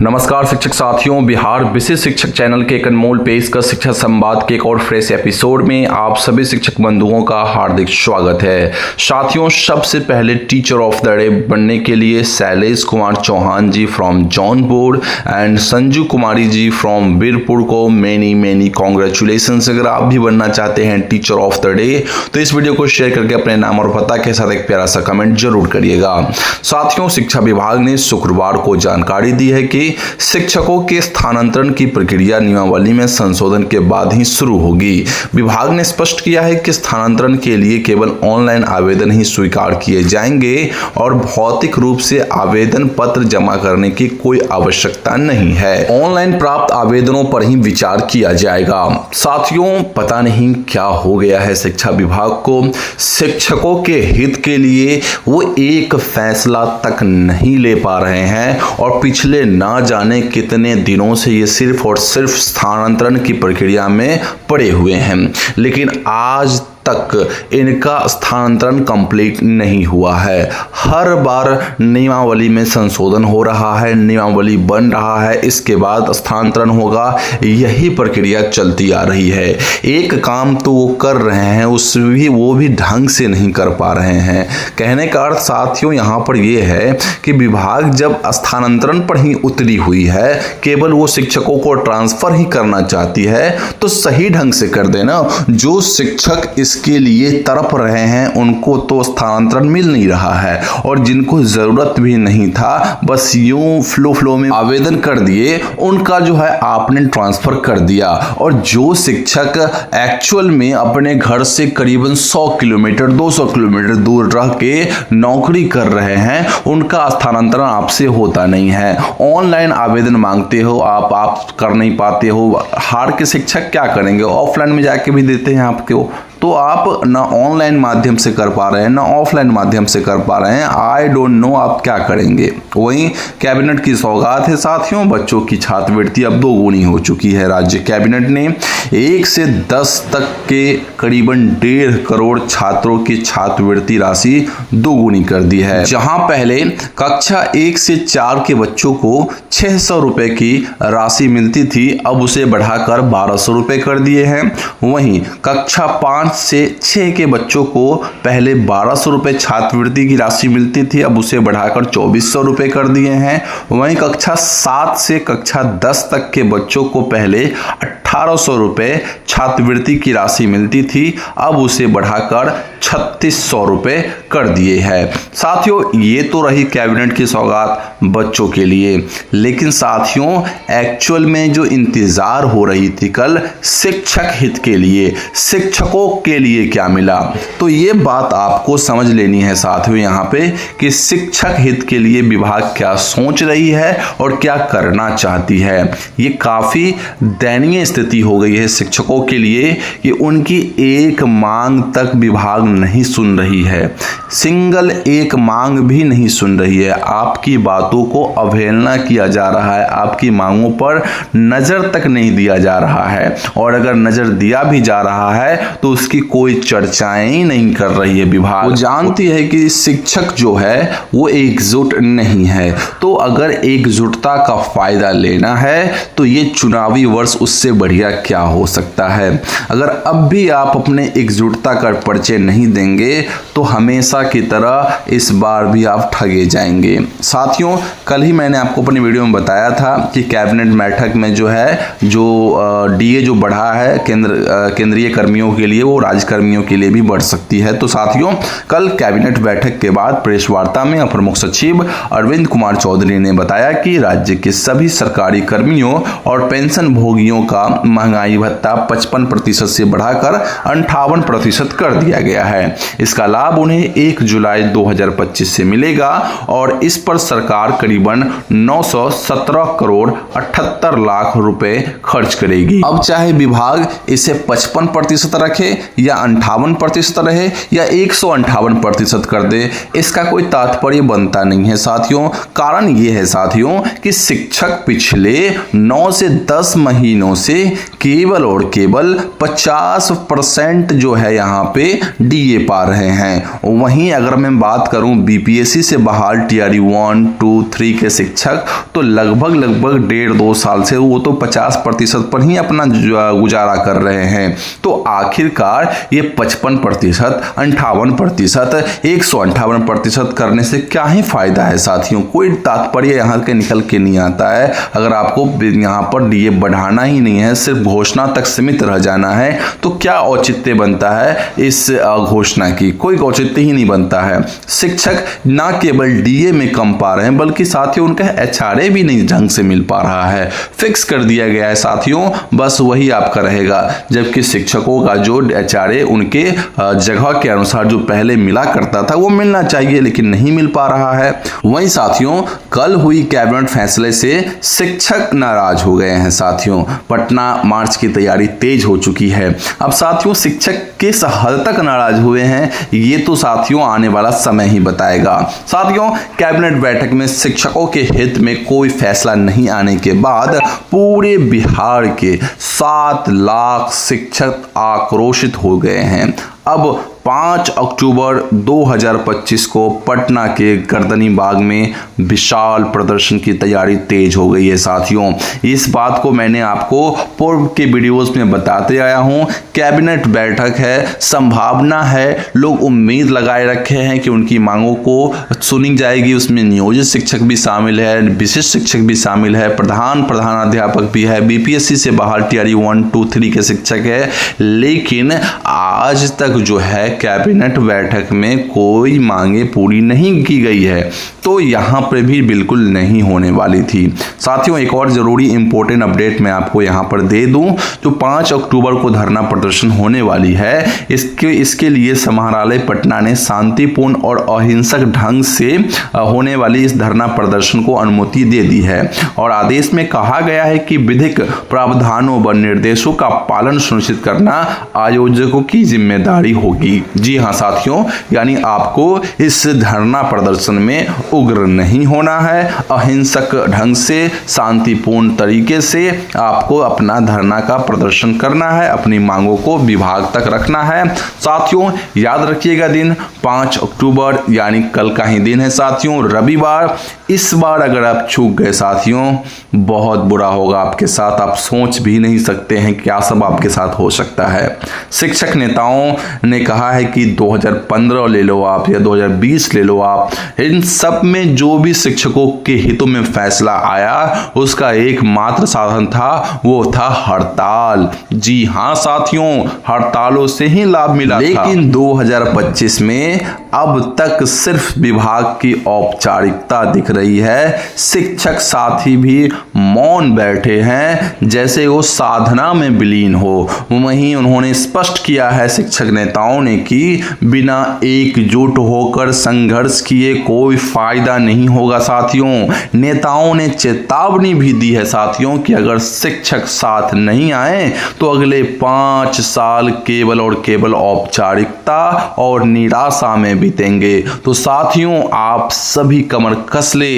नमस्कार शिक्षक साथियों, बिहार विशेष शिक्षक चैनल के एक अनमोल पेशकश शिक्षा संवाद के एक और फ्रेश एपिसोड में आप सभी शिक्षक बंधुओं का हार्दिक स्वागत है। साथियों, सबसे पहले टीचर ऑफ द डे बनने के लिए Shailesh Kumar Chauhan ji from Jaunpur and Sanju Kumari ji from Veerpur को मेनी कॉन्ग्रेचुलेशंस। अगर आप भी बनना चाहते हैं टीचर ऑफ द डे तो इस वीडियो को शेयर करके अपने नाम और पता के साथ एक प्यारा सा कमेंट जरूर करिएगा। साथियों, शिक्षा विभाग ने शुक्रवार को जानकारी दी है कि शिक्षकों के स्थानांतरण की प्रक्रिया नियमावली में संशोधन के बाद ही शुरू होगी। विभाग ने स्पष्ट किया है कि स्थानांतरण के लिए केवल ऑनलाइन आवेदन ही स्वीकार किए जाएंगे और भौतिक रूप से आवेदन पत्र जमा करने की कोई आवश्यकता नहीं है। ऑनलाइन प्राप्त आवेदनों पर ही विचार किया जाएगा। साथियों, पता नहीं क्या हो गया है शिक्षा विभाग को। शिक्षकों के हित के लिए वो एक फैसला तक नहीं ले पा रहे हैं और पिछले ना जाने कितने दिनों से ये सिर्फ और सिर्फ स्थानांतरण की प्रक्रिया में पड़े हुए हैं, लेकिन आज तक इनका स्थानांतरण कंप्लीट नहीं हुआ है। हर बार नियमावली में संशोधन हो रहा है, नियमावली बन रहा है, इसके बाद स्थानांतरण होगा, यही प्रक्रिया चलती आ रही है। एक काम तो वो कर रहे हैं, वो भी ढंग से नहीं कर पा रहे हैं। कहने का अर्थ साथियों यहाँ पर ये है कि विभाग जब स्थानांतरण पर ही उतरी हुई है, केवल वो शिक्षकों को ट्रांसफर ही करना चाहती है, तो सही ढंग से कर देना। जो शिक्षक इसके लिए तड़प रहे हैं उनको तो स्थानांतरण मिल नहीं रहा है, और जिनको जरूरत भी नहीं था बस यूं फ्लो में आवेदन कर दिए, उनका जो है आपने ट्रांसफर कर दिया। और जो शिक्षक एक्चुअल में अपने घर से करीबन 100 किलोमीटर 200 किलोमीटर दूर रह के नौकरी कर रहे हैं, उनका स्थानांतरण आपसे होता नहीं है। ऑनलाइन आवेदन मांगते हो आप कर नहीं पाते हो। हार के शिक्षक क्या करेंगे, ऑफलाइन में जाके भी देते हैं आपको, तो आप ना ऑनलाइन माध्यम से कर पा रहे हैं ना ऑफलाइन माध्यम से कर पा रहे हैं। आई डोंट नो आप क्या करेंगे। वहीं कैबिनेट की सौगात है साथियों, बच्चों की छात्रवृत्ति अब 2 गुनी हो चुकी है। राज्य कैबिनेट ने 1 से 10 तक के करीबन 1.5 करोड़ छात्रों की छात्रवृत्ति राशि 2 गुनी कर दी है। जहां पहले कक्षा 1 से 4 के बच्चों को 600 रुपए की राशि मिलती थी, अब उसे बढ़ाकर 1200 रुपए कर दिए हैं। वहीं कक्षा 5 से 6 के बच्चों को पहले 1200 रुपए छात्रवृत्ति की राशि मिलती थी, अब उसे बढ़ाकर 2400 रुपए कर दिए हैं। वहीं कक्षा 7 से कक्षा 10 तक के बच्चों को पहले 1800 रुपए छात्रवृत्ति की राशि मिलती थी, अब उसे बढ़ाकर 3600 रुपए कर दिए हैं। साथियों, ये तो रही कैबिनेट की सौगात बच्चों के लिए, लेकिन साथियों एक्चुअल में जो इंतजार हो रही थी कल शिक्षक हित के लिए, शिक्षकों के लिए क्या मिला, तो ये बात आपको समझ लेनी है साथियों यहाँ पे कि शिक्षक हित के लिए विभाग क्या सोच रही है और क्या करना चाहती है। ये काफी दयनीय स्थिति हो गई है शिक्षकों के लिए कि उनकी एक मांग तक विभाग नहीं सुन रही है, सिंगल एक मांग भी नहीं सुन रही है। आपकी बातों को अवहेलना किया जा रहा है, आपकी मांगों पर नजर तक नहीं दिया जा रहा है, और अगर नजर दिया भी जा रहा है तो उसकी कोई चर्चाएं ही नहीं कर रही है विभाग। वो जानती है कि शिक्षक जो है वो एकजुट नहीं है, तो अगर एकजुटता का फायदा लेना है तो ये चुनावी वर्ष उससे बढ़िया क्या हो सकता है। अगर अब भी आप अपने एकजुटता का परिचय नहीं देंगे तो हमेशा की तरह इस बार भी आप ठगे जाएंगे। साथियों, कल ही मैंने आपको अपनी वीडियो में बताया था कि कैबिनेट बैठक में जो है डीए जो बढ़ा है केंद्रीय कर्मियों के लिए, वो राज्यकर्मियों के लिए भी बढ़ सकती है। तो साथियों, कल कैबिनेट बैठक के बाद प्रेस वार्ता में अपर मुख्य सचिव अरविंद कुमार चौधरी ने बताया कि राज्य के सभी सरकारी कर्मियों और पेंशन भोगियों का महंगाई भत्ता 55% से बढ़ाकर 58% कर दिया गया है। इसका लाभ उन्हें 1 जुलाई 2025 से मिलेगा और इस पर सरकार करीबन 917 करोड़ 78 लाख रुपए खर्च करेगी। अब चाहे विभाग इसे 55% रखे या 58% रहे या 158% कर दे, इसका कोई तात्पर्य बनता नहीं है साथियों। कारण ये है साथियों कि शिक्षक पिछले 9 से 10 महीनों से केवल और केवल 50% जो है यहाँ पे डीए पा रहे हैं। वहीं अगर मैं बात करूं बीपीएससी से बहाल टीआरई 1, 2, 3 के शिक्षक तो लगभग 1.5-2 साल से वो तो 50% पर ही अपना गुजारा कर रहे हैं। तो आखिरकार ये 55%, 58%, 158% करने से क्या ही फायदा है साथियों। कोई तात्पर्य यहाँ के निकल के नहीं आता है। अगर आपको यहाँ पर डीए बढ़ाना ही नहीं है, सिर्फ घोषणा तक सीमित रह जाना है, तो क्या औचित्य बनता है इस घोषणा की? कोई औचित्य ही नहीं बनता है। शिक्षक ना केवल डीए में कम पा रहे हैं बल्कि साथियों उनका एचआरए भी नहीं ढंग से मिल पा रहा है। फिक्स कर दिया गया है साथियों, बस वही आपका रहेगा, जबकि शिक्षकों का जो एचआरए उनके जगह के अनुसार जो पहले मिला करता था वो मिलना चाहिए, लेकिन नहीं मिल पा रहा है। वहीं साथियों कल हुई कैबिनेट फैसले से शिक्षक नाराज हो गए हैं साथियों। पटना मार्च की तैयारी तेज हो चुकी है। अब साथियों शिक्षक किस हद तक नाराज हुए हैं ये तो साथियों आने वाला समय ही बताएगा। साथियों कैबिनेट बैठक में शिक्षकों के हित में कोई फैसला नहीं आने के बाद पूरे बिहार के 7 लाख शिक्षक आक्रोशित हो गए हैं। अब 5 अक्टूबर 2025 को पटना के गर्दनी बाग में विशाल प्रदर्शन की तैयारी तेज हो गई है साथियों। इस बात को मैंने आपको पूर्व के वीडियोस में बताते आया हूं। कैबिनेट बैठक है, संभावना है, लोग उम्मीद लगाए रखे हैं कि उनकी मांगों को सुनी जाएगी। उसमें नियोजित शिक्षक भी शामिल है, विशिष्ट शिक्षक भी शामिल है, प्रधानाध्यापक भी है, बीपीएससी से बहाल टीआरई 1, 2, 3 के शिक्षक है। लेकिन आज तक जो है कैबिनेट बैठक में कोई मांगे पूरी नहीं की गई है, तो यहाँ पर भी बिल्कुल नहीं होने वाली थी। साथियों एक और जरूरी इंपॉर्टेंट अपडेट मैं आपको यहाँ पर दे दूं, जो 5 अक्टूबर को धरना प्रदर्शन होने वाली है, इसके लिए समाहरणालय पटना ने शांतिपूर्ण और अहिंसक ढंग से होने वाली इस धरना प्रदर्शन को अनुमति दे दी है। और आदेश में कहा गया है कि विधिक प्रावधानों व निर्देशों का पालन सुनिश्चित करना आयोजकों की जिम्मेदारी होगी। जी हाँ साथियों, यानी आपको इस धरना प्रदर्शन में उग्र नहीं होना है, अहिंसक ढंग से शांतिपूर्ण तरीके से आपको अपना धरना का प्रदर्शन करना है, अपनी मांगों को विभाग तक रखना है। साथियों याद रखिएगा दिन 5 अक्टूबर यानी कल का ही दिन है साथियों, रविवार। इस बार अगर आप चूक गए साथियों बहुत बुरा होगा आपके साथ। आप सोच भी नहीं सकते हैं क्या सब आपके साथ हो सकता है। शिक्षक नेताओं ने कहा है कि 2015 ले लो आप या 2020 ले लो आप, इन सब में जो भी शिक्षकों के हितों में फैसला आया उसका एकमात्र साधन था, वो था हड़ताल। जी हाँ साथियों, हड़तालों से ही लाभ मिला। लेकिन 2025 में अब तक सिर्फ विभाग की औपचारिकता दिख रही है। शिक्षक साथी भी मौन बैठे हैं जैसे वो साधना में विलीन हो। वहीं उन्होंने स्पष्ट किया है शिक्षक नेताओं ने कि बिना एकजुट होकर संघर्ष किए कोई फायदा नहीं होगा साथियों। नेताओं ने चेतावनी भी दी है साथियों कि अगर शिक्षक साथ नहीं आए तो अगले 5 साल केवल और केवल औपचारिकता और निराशा में बीतेंगे। तो साथियों आप सभी कमर कस ले।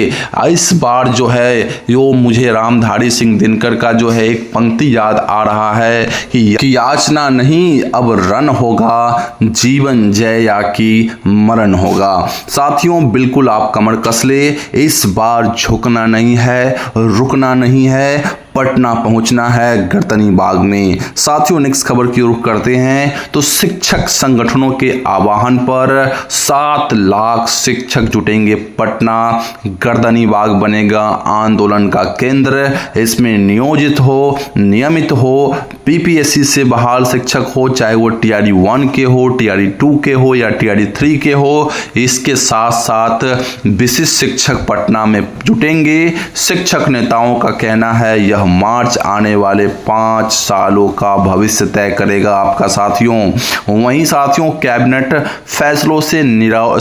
इस बार जो है यो मुझे रामधारी सिंह दिनकर का जो है एक पंक्ति याद आ रहा है कि याचना नहीं अब रन होगा, जीवन जय या कि मरण होगा। साथियों बिल्कुल आप कमर कस ले, इस बार झुकना नहीं है, रुकना नहीं है, पटना पहुंचना है गर्दनी बाग में। साथियों नेक्स्ट खबर की रुख करते हैं तो शिक्षक संगठनों के आह्वान पर 7 लाख शिक्षक जुटेंगे पटना। गर्दनी बाग बनेगा आंदोलन का केंद्र। इसमें नियोजित हो, नियमित हो, पीपीएससी से बहाल शिक्षक हो, चाहे वो टीआरई 1 के हो, टीआरई 2 के हो या टीआरई 3 के हो, इसके साथ साथ विशिष्ट शिक्षक पटना में जुटेंगे। शिक्षक नेताओं का कहना है यह मार्च आने वाले 5 सालों का भविष्य तय करेगा आपका साथियों। वहीं साथियों कैबिनेट फैसलों से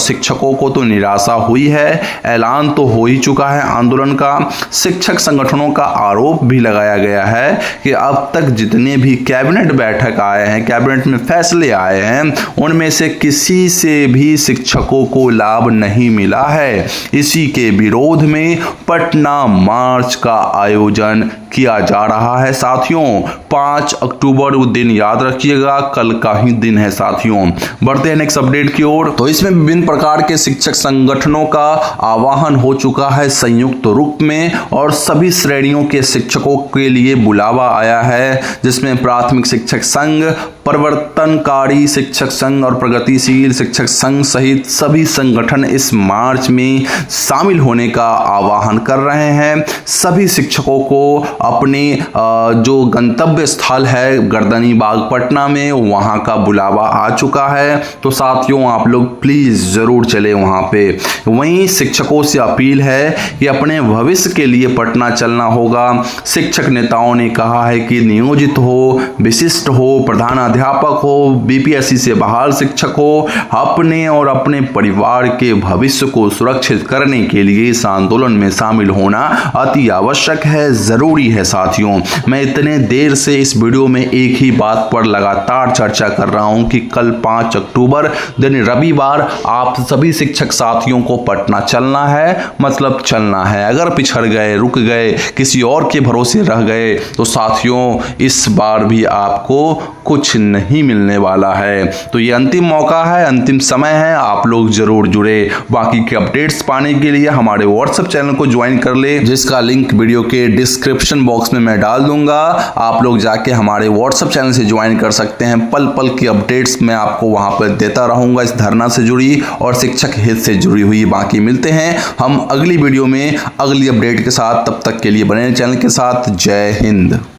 शिक्षकों को तो निराशा हुई है, ऐलान तो हो ही चुका है आंदोलन का। शिक्षक संगठनों का आरोप भी लगाया गया है कि अब तक जितने भी कैबिनेट बैठक आए हैं, कैबिनेट में फैसले आए हैं, उनमें से किसी से भी शिक्षकों को लाभ नहीं मिला है। इसी के विरोध में पटना मार्च का आयोजन किया जा रहा है साथियों। 5 अक्टूबर वो दिन याद रखिएगा, कल का ही दिन है साथियों। बढ़ते हैं नेक्स्ट अपडेट की ओर। तो इसमें विभिन्न प्रकार के शिक्षक संगठनों का आह्वान हो चुका है संयुक्त रूप में, और सभी श्रेणियों के शिक्षकों के लिए बुलावा आया है, जिसमें प्राथमिक शिक्षक संघ, परिवर्तनकारी शिक्षक संघ और प्रगतिशील शिक्षक संघ सहित सभी संगठन इस मार्च में शामिल होने का आह्वान कर रहे हैं। सभी शिक्षकों को अपने जो गंतव्य स्थल है गर्दनी बाग पटना में, वहां का बुलावा आ चुका है। तो साथियों आप लोग प्लीज जरूर चले वहां पे। वहीं शिक्षकों से अपील है कि अपने भविष्य के लिए पटना चलना होगा। शिक्षक नेताओं ने कहा है कि नियोजित हो, विशिष्ट हो, प्रधान अध्यापक हो, बीपीएससी से बहाल शिक्षक हो, अपने और अपने परिवार के भविष्य को सुरक्षित करने के लिए इस आंदोलन में शामिल होना अति आवश्यक है, जरूरी है साथियों। मैं इतने देर से इस वीडियो में एक ही बात पर लगातार चर्चा कर रहा हूं कि कल 5 अक्टूबर दिन रविवार आप सभी शिक्षक साथियों को पटना चलना है, मतलब चलना है। अगर पिछड़ गए, रुक गए, किसी और के भरोसे रह गए तो साथियों इस बार भी आपको कुछ नहीं मिलने वाला है। तो ये अंतिम मौका है, अंतिम समय है, आप लोग जरूर जुड़े। बाकी के अपडेट्स पाने के लिए हमारे व्हाट्सएप चैनल को ज्वाइन कर ले, जिसका लिंक वीडियो के डिस्क्रिप्शन बॉक्स में मैं डाल दूंगा। आप लोग जाके हमारे व्हाट्सएप चैनल से ज्वाइन कर सकते हैं। पल पल की अपडेट्स मैं आपको वहां पर देता रहूंगा, इस धरना से जुड़ी और शिक्षक हित से जुड़ी हुई। बाकी मिलते हैं हम अगली वीडियो में अगली अपडेट के साथ, तब तक के लिए बने चैनल के साथ। जय हिंद।